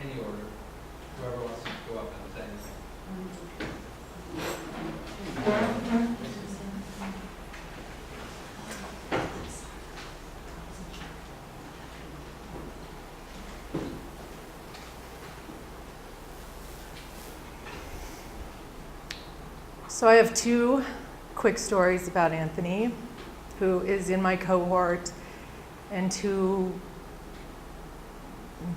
Any order. Whoever wants to go up and say anything. So I have two quick stories about Anthony, who is in my cohort and who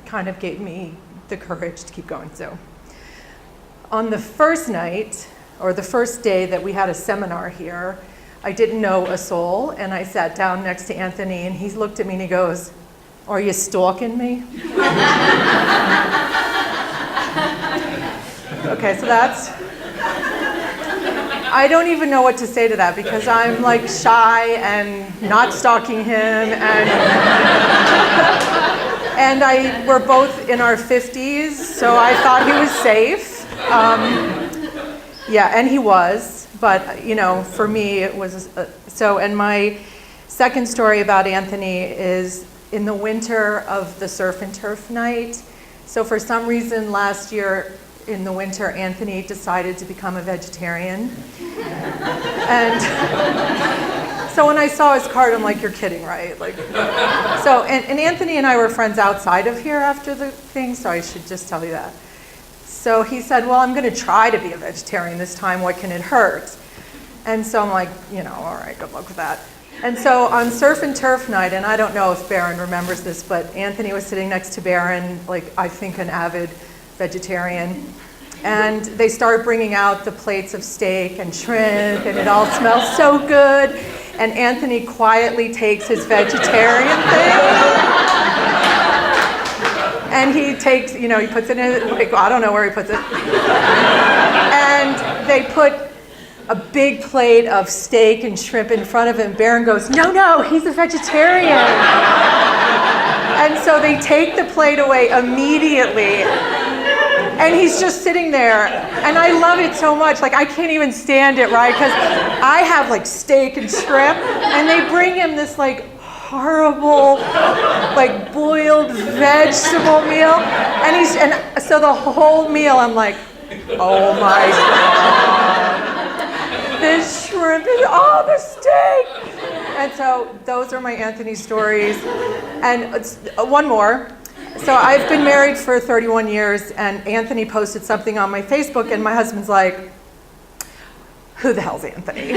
kind of gave me the courage to keep going. So on the first night, or the first day that we had a seminar here, I didn't know a soul, and I sat down next to Anthony, and he looked at me and he goes, "Are you stalking me?" Okay, so that's, I don't even know what to say to that, because I'm like shy and not stalking him, and we're both in our 50s, so I thought he was safe. Yeah, and he was, but you know, for me it was, so, and my second story about Anthony is in the winter of the surf and turf night. So for some reason last year in the winter, Anthony decided to become a vegetarian. And so when I saw his card, I'm like, you're kidding, right? Like, so, and Anthony and I were friends outside of here after the thing, so I should just tell you that. So he said, well, I'm gonna try to be a vegetarian this time, what can it hurt? And so I'm like, you know, all right, good luck with that. And so on surf and turf night, and I don't know if Barron remembers this, but Anthony was sitting next to Barron, like I think an avid vegetarian. And they started bringing out the plates of steak and shrimp, and it all smells so good. And Anthony quietly takes his vegetarian thing. And he takes, you know, he puts it in, like, I don't know where he puts it. And they put a big plate of steak and shrimp in front of him. Barron goes, no, he's a vegetarian. And so they take the plate away immediately. And he's just sitting there, and I love it so much. Like, I can't even stand it, right? Because I have like steak and shrimp, and they bring him this like horrible, like boiled vegetable meal, and so the whole meal I'm like, oh my God, this shrimp is, oh, the steak. And so those are my Anthony stories. And one more. So I've been married for 31 years, and Anthony posted something on my Facebook, and my husband's like, who the hell's Anthony?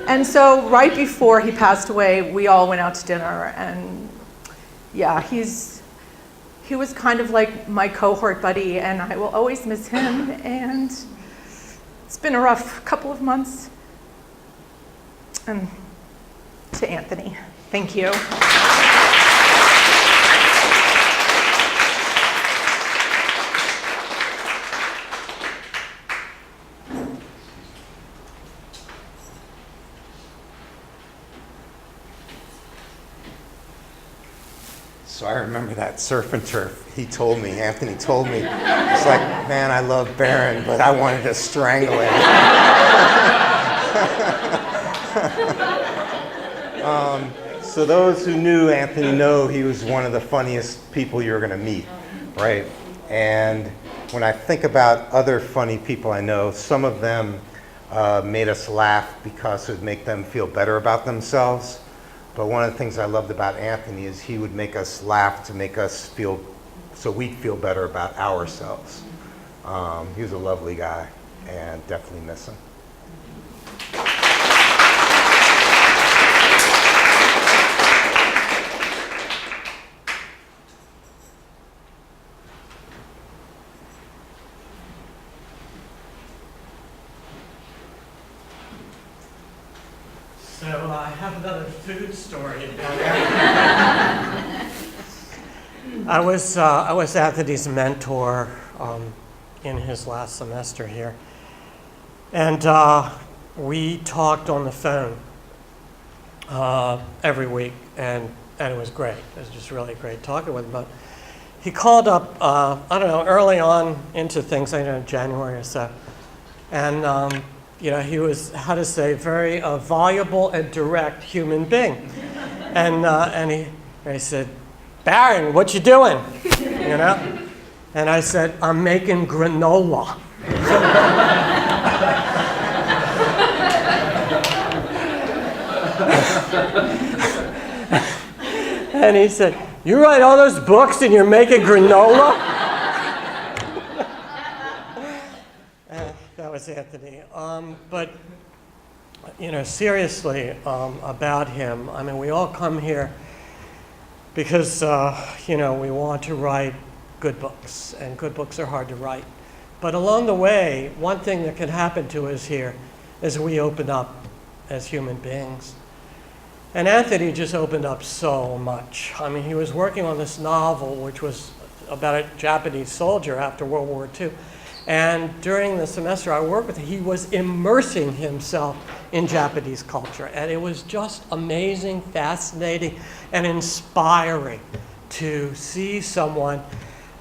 And so right before he passed away, we all went out to dinner, and yeah, he was kind of like my cohort buddy, and I will always miss him, and it's been a rough couple of months. And to Anthony, thank you. So I remember that surf and turf. Anthony told me, it's like, man, I love Barron, but I wanted to strangle him. So those who knew Anthony know he was one of the funniest people you're going to meet, right? And when I think about other funny people I know, some of them made us laugh because it would make them feel better about themselves. But one of the things I loved about Anthony is he would make us laugh to make us feel, so we'd feel better about ourselves. He was a lovely guy, and definitely miss him. So I have another food story about Anthony. I was Anthony's mentor in his last semester here, and we talked on the phone every week, and it was great. It was just really great talking with him. But he called up, I don't know, early on into things, I don't know, January or so, and you know, he was, how to say, very voluble and direct human being. And he said, Barron, what you doing? You know? And I said, I'm making granola. And he said, you write all those books and you're making granola? That was Anthony. But, you know, seriously, about him, I mean, we all come here because, you know, we want to write good books, and good books are hard to write. But along the way, one thing that can happen to us here is we open up as human beings. And Anthony just opened up so much. I mean, he was working on this novel, which was about a Japanese soldier after World War II. And during the semester I worked with him, he was immersing himself in Japanese culture. And it was just amazing, fascinating, and inspiring to see someone,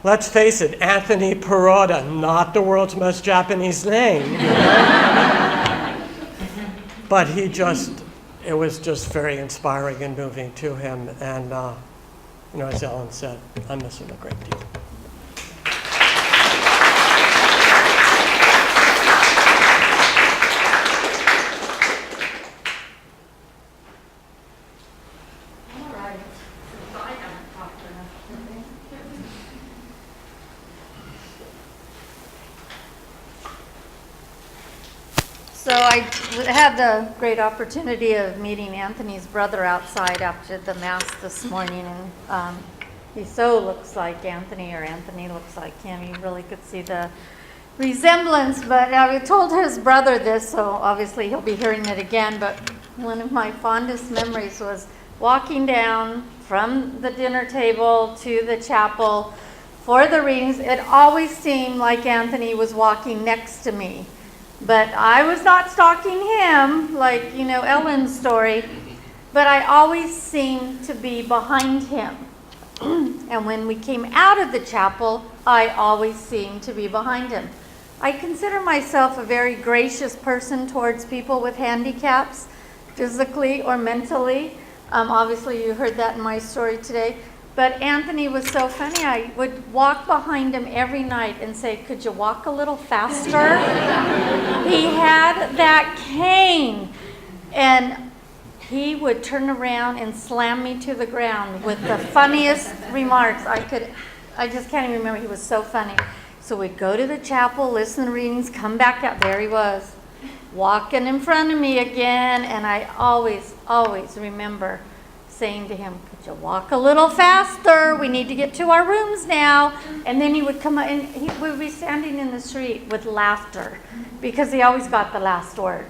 let's face it, Anthony Perrotta, not the world's most Japanese name, you know? But he just, it was just very inspiring and moving to him. And, you know, as Ellen said, I miss him a great deal. So I had the great opportunity of meeting Anthony's brother outside after the Mass this morning, and he so looks like Anthony, or Anthony looks like him. You really could see the resemblance, but I told his brother this, so obviously he'll be hearing it again, but one of my fondest memories was walking down from the dinner table to the chapel for the readings. It always seemed like Anthony was walking next to me. But I was not stalking him, like, you know, Ellen's story, but I always seemed to be behind him. And when we came out of the chapel, I always seemed to be behind him. I consider myself a very gracious person towards people with handicaps, physically or mentally. Obviously, you heard that in my story today. But Anthony was so funny. I would walk behind him every night and say, "Could you walk a little faster?" He had that cane. And he would turn around and slam me to the ground with the funniest remarks I just can't even remember. He was so funny. So we'd go to the chapel, listen to readings, come back out. There he was, walking in front of me again. And I always remember saying to him, "Could you walk a little faster? We need to get to our rooms now." And then he would come up, and he would be standing in the street with laughter, because he always got the last word.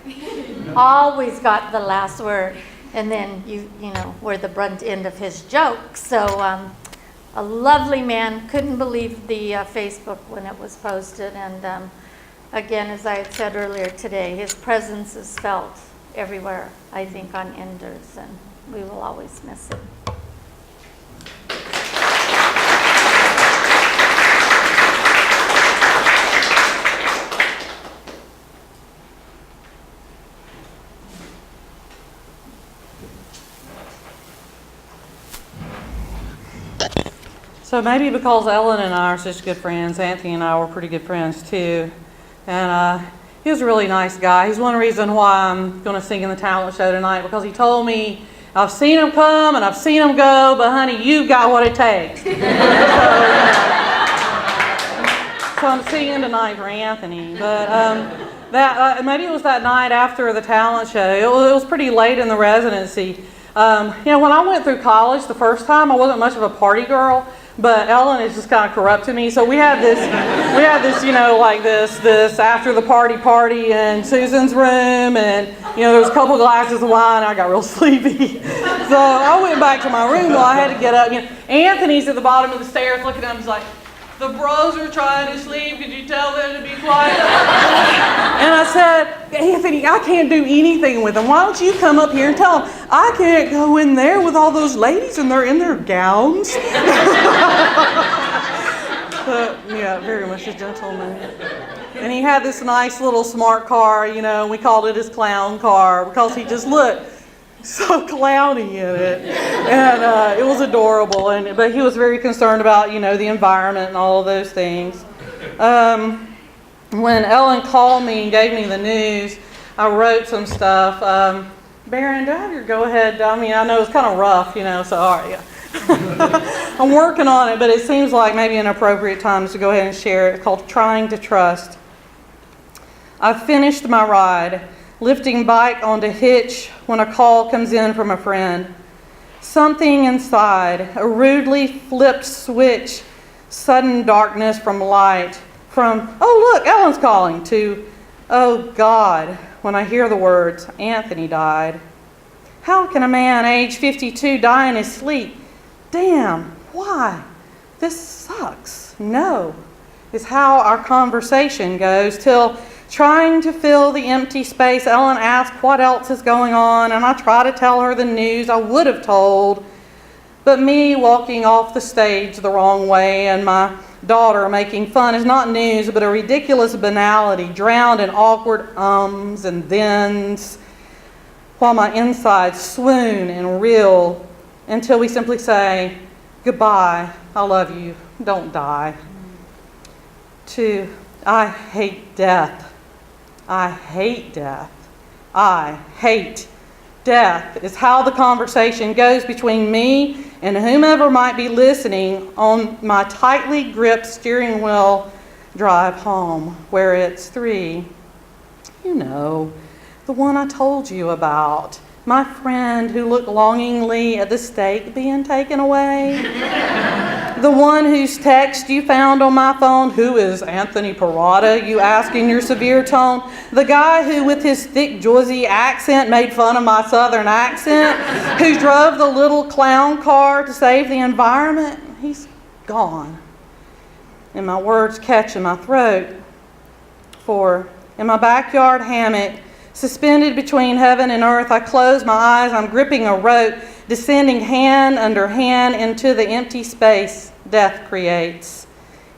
Always got the last word. And then you know, were the brunt end of his joke. So a lovely man. Couldn't believe the Facebook when it was posted. And again, as I had said earlier today, his presence is felt everywhere, I think, on Enders, and we will always miss him. So maybe because Ellen and I are such good friends, Anthony and I were pretty good friends too. And he was a really nice guy. He's one reason why I'm going to sing in the talent show tonight, because he told me, "I've seen him come and I've seen him go, but honey, you've got what it takes." So I'm singing tonight for Anthony. But maybe it was that night after the talent show. It was pretty late in the residency. When I went through college the first time, I wasn't much of a party girl. But Ellen is just kind of corrupted me. So we had this, like this after the party in Susan's room, and there was a couple glasses of wine. And I got real sleepy, so I went back to my room. Well, I had to get up. Anthony's at the bottom of the stairs looking at him. He's like, "The bros are trying to sleep. Could you tell them to be quiet?" And I said, "Anthony, I can't do anything with them. Why don't you come up here and tell them I can't go in there with all those ladies and they're in their gowns?" But yeah, very much a gentleman. And he had this nice little smart car, and we called it his clown car because he just looked so clowny in it, and it was adorable. But he was very concerned about the environment and all of those things. When Ellen called me and gave me the news, I wrote some stuff. Baron, do I have your go-ahead? I mean, I know it's kind of rough, so all right, yeah. I'm working on it, but it seems like maybe an appropriate time to go ahead and share it. It's called Trying to Trust. I've finished my ride, lifting bike onto hitch when a call comes in from a friend. Something inside, a rudely flipped switch, sudden darkness from light, from, "Oh look, Ellen's calling," to, "Oh God," when I hear the words, "Anthony died." How can a man age 52 die in his sleep? Damn, why? This sucks. No, is how our conversation goes, till trying to fill the empty space, Ellen asks what else is going on, and I try to tell her the news I would have told, but me walking off the stage the wrong way and my daughter making fun is not news, but a ridiculous banality, drowned in awkward ums and thens, while my insides swoon and reel until we simply say, "Goodbye, I love you, don't die." 2, I hate death. I hate death. I hate death is how the conversation goes between me and whomever might be listening on my tightly gripped steering wheel drive home, where it's 3. The one I told you about. My friend who looked longingly at the steak being taken away. The one whose text you found on my phone, "Who is Anthony Perrotta?" you ask in your severe tone. The guy who with his thick Jersey accent made fun of my southern accent. Who drove the little clown car to save the environment. He's gone. And my words catch in my throat. 4, in my backyard hammock, suspended between heaven and earth, I close my eyes, I'm gripping a rope, descending hand under hand into the empty space death creates,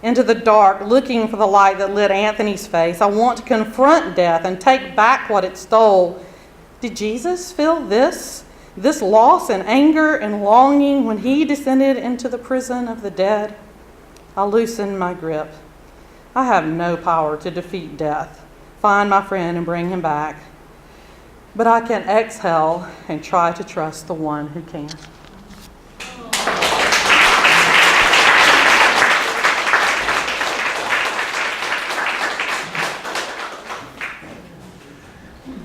into the dark, looking for the light that lit Anthony's face. I want to confront death and take back what it stole. Did Jesus feel this loss and anger and longing when he descended into the prison of the dead? I loosen my grip. I have no power to defeat death, find my friend and bring him back. But I can exhale and try to trust the one who can.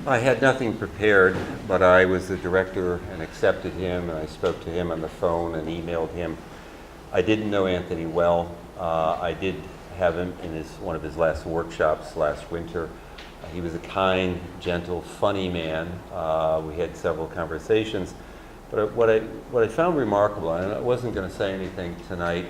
I had nothing prepared, but I was the director and accepted him, and I spoke to him on the phone and emailed him. I didn't know Anthony well. I did have him in one of his last workshops last winter. He was a kind, gentle, funny man. We had several conversations. But what I found remarkable, and I wasn't going to say anything tonight,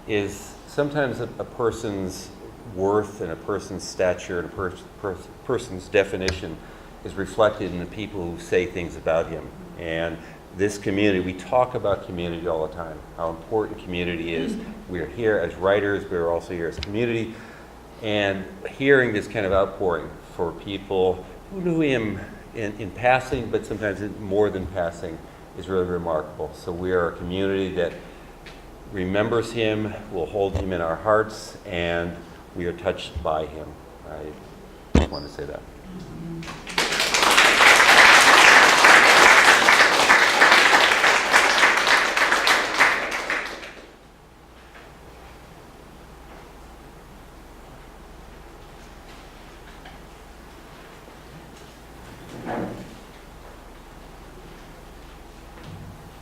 is sometimes a person's worth and a person's stature and a person's definition is reflected in the people who say things about him. And this community, we talk about community all the time, how important community is. We're here as writers, we're also here as community. And hearing this kind of outpouring for people who knew him in passing, but sometimes more than passing, is really remarkable. So we are a community that remembers him, will hold him in our hearts, and we are touched by him. I just want to say that.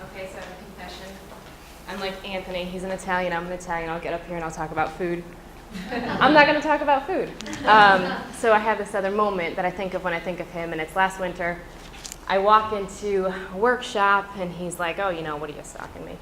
Okay, so I have a confession. I'm like Anthony, he's an Italian, I'm an Italian, I'll get up here and I'll talk about food. I'm not going to talk about food. So I have this other moment that I think of when I think of him, and it's last winter. I walk into a workshop, and he's like, oh, what are you stalking me?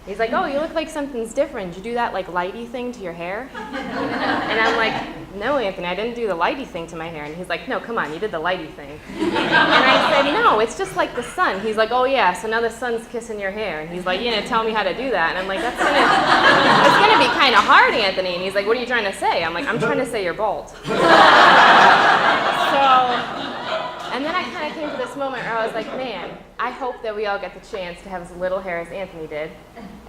He's like, oh, you look like something's different. Did you do that like lighty thing to your hair? And I'm like, no, Anthony, I didn't do the lighty thing to my hair. And he's like, no, come on, you did the lighty thing. And I said, no, it's just like the sun. He's like, oh yeah, so now the sun's kissing your hair. And he's like, you're gonna tell me how to do that? And I'm like, it's gonna be kind of hard, Anthony. And he's like, what are you trying to say? I'm like, I'm trying to say you're bald. And then I kind of came to this moment where I was like, man, I hope that we all get the chance to have as little hair as Anthony did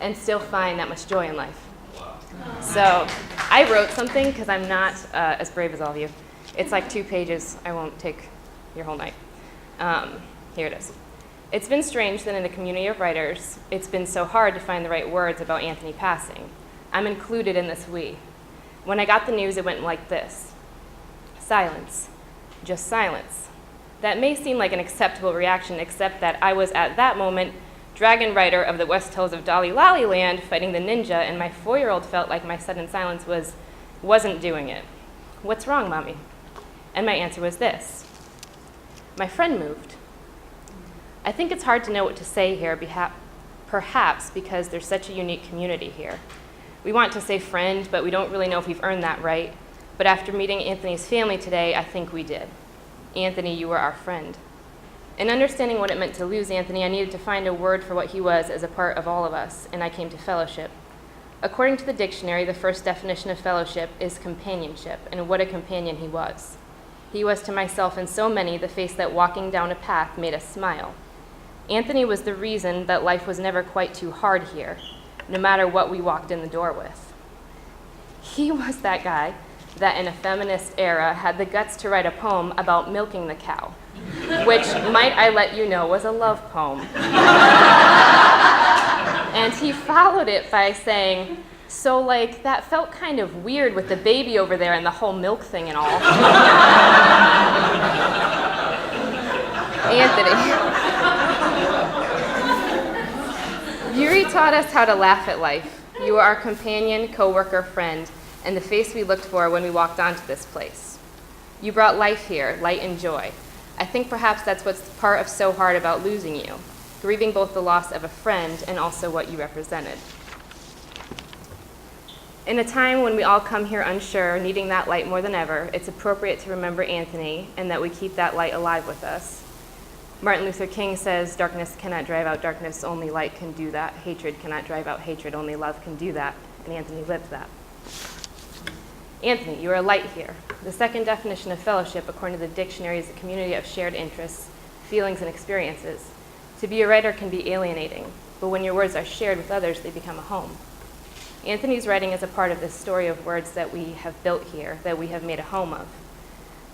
and still find that much joy in life. So I wrote something because I'm not as brave as all of you. It's like 2 pages. I won't take your whole night. Here it is. It's been strange that in a community of writers, it's been so hard to find the right words about Anthony passing. I'm included in this we. When I got the news, it went like this. Silence. Just silence. That may seem like an acceptable reaction, except that I was at that moment dragon rider of the West Hills of Dolly Lolly Land fighting the ninja, and my 4-year-old felt like my sudden silence wasn't doing it. What's wrong, Mommy? And my answer was this. My friend moved. I think it's hard to know what to say here, perhaps because there's such a unique community here. We want to say friend, but we don't really know if we've earned that right. But after meeting Anthony's family today, I think we did. Anthony, you were our friend. In understanding what it meant to lose Anthony, I needed to find a word for what he was as a part of all of us, and I came to fellowship. According to the dictionary, the first definition of fellowship is companionship, and what a companion he was. He was to myself and so many the face that walking down a path made us smile. Anthony was the reason that life was never quite too hard here, no matter what we walked in the door with. He was that guy that in a feminist era had the guts to write a poem about milking the cow, which, might I let you know, was a love poem. And he followed it by saying, so like, that felt kind of weird with the baby over there and the whole milk thing and all. Anthony. Yuri taught us how to laugh at life. You were our companion, co-worker, friend, and the face we looked for when we walked onto this place. You brought life here, light and joy. I think perhaps that's what's part of so hard about losing you, grieving both the loss of a friend and also what you represented. In a time when we all come here unsure, needing that light more than ever, it's appropriate to remember Anthony and that we keep that light alive with us. Martin Luther King says, darkness cannot drive out darkness, only light can do that. Hatred cannot drive out hatred, only love can do that. And Anthony lived that. Anthony, you are a light here. The second definition of fellowship, according to the dictionary, is a community of shared interests, feelings, and experiences. To be a writer can be alienating, but when your words are shared with others, they become a home. Anthony's writing is a part of this story of words that we have built here, that we have made a home of.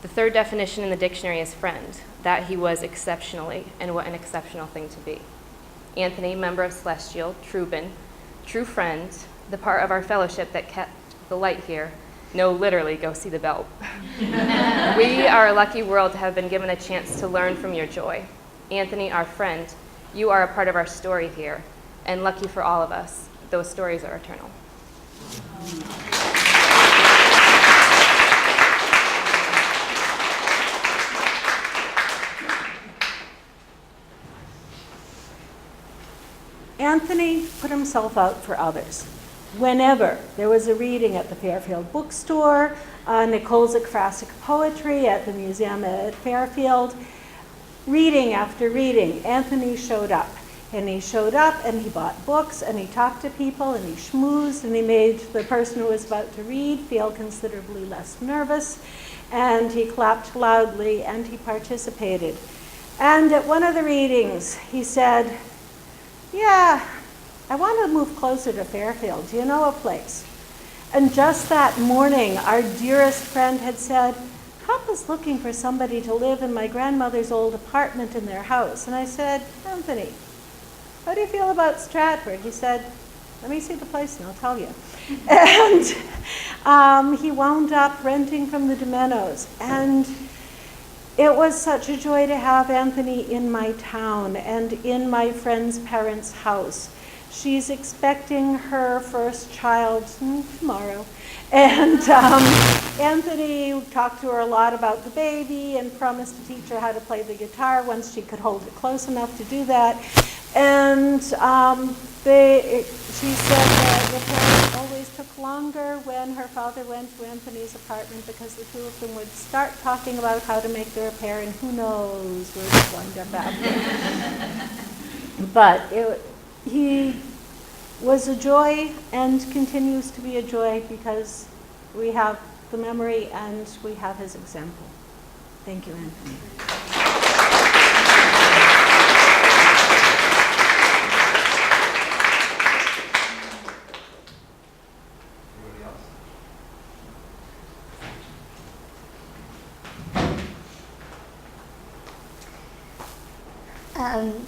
The third definition in the dictionary is friend, that he was exceptionally, and what an exceptional thing to be. Anthony, member of Celestial, Trubin, true friend, the part of our fellowship that kept the light here. No, literally, go see the belt. We are a lucky world to have been given a chance to learn from your joy. Anthony, our friend, you are a part of our story here, and lucky for all of us, those stories are eternal. Anthony put himself out for others. Whenever there was a reading at the Fairfield bookstore, Nicole's Ekphrastic Poetry at the museum at Fairfield, reading after reading, Anthony showed up. And he showed up and he bought books and he talked to people and he schmoozed and he made the person who was about to read feel considerably less nervous. And he clapped loudly and he participated. And at one of the readings, he said, "Yeah, I want to move closer to Fairfield. Do you know a place?" And just that morning, our dearest friend had said, "Papa's looking for somebody to live in my grandmother's old apartment in their house." And I said, "Anthony, how do you feel about Stratford?" He said, "Let me see the place and I'll tell you." And he wound up renting from the Domenos. And it was such a joy to have Anthony in my town and in my friend's parents' house. She's expecting her first child tomorrow. And Anthony talked to her a lot about the baby and promised to teach her how to play the guitar once she could hold it close enough to do that. And she said that the parents always took longer when her father went to Anthony's apartment because the two of them would start talking about how to make the repair, and who knows where it wound up after. But he was a joy and continues to be a joy because we have the memory and we have his example. Thank you, Anthony.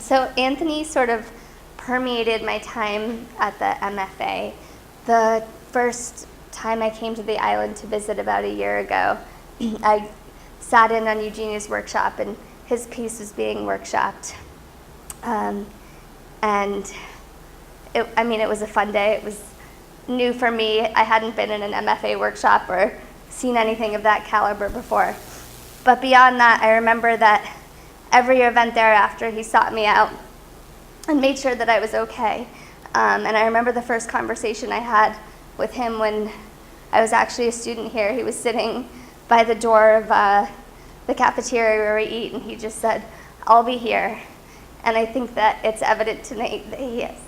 So Anthony sort of permeated my time at the MFA. The first time I came to the island to visit about a year ago, I sat in on Eugenia's workshop and his piece was being workshopped. And it was a fun day. It was new for me. I hadn't been in an MFA workshop or seen anything of that caliber before. But beyond that, I remember that every event thereafter, he sought me out and made sure that I was okay. And I remember the first conversation I had with him when I was actually a student here. He was sitting by the door of the cafeteria where we eat, and he just said, "I'll be here." And I think that it's evident tonight that he is.